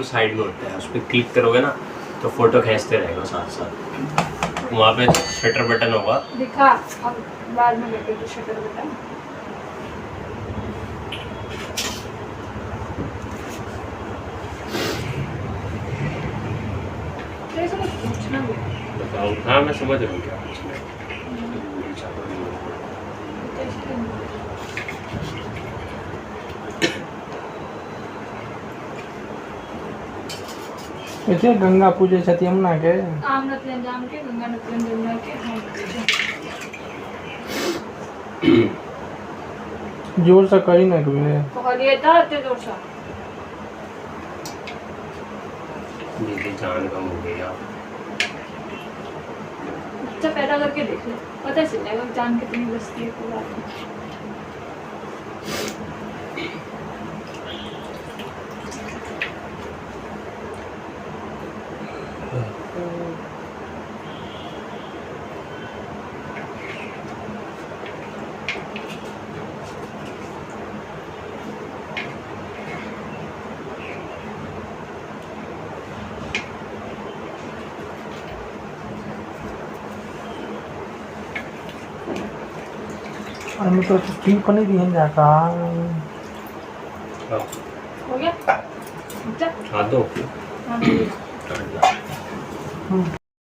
Side में होता है, उस पर क्लिक करोगे ना तो फोटो खींचते रहेगा साथ साथ। वहाँ पे शटर बटन होगा, दिखा अब बाद में बैठे तो शटर बटन। तो कुछ पूछना भी है। बताओ। हाँ मैं समझ रहा हूँ क्या पूछना है। ऐसे गंगा पूजे छथि यमुना के आम नतलन जाम के गंगा नतलन जमुना के हम पूछे। जोर से कही ना तुमने। तो कहलिए था इतने जोर से। मेरी जान कम हो गई यार। बच्चा पैदा करके देख ले, पता चल जाएगा जान कितनी बचती है पूरा। हम तो ठीक पर नहीं दिहन जाका। हो गया? अच्छा। हाँ दो। हाँ,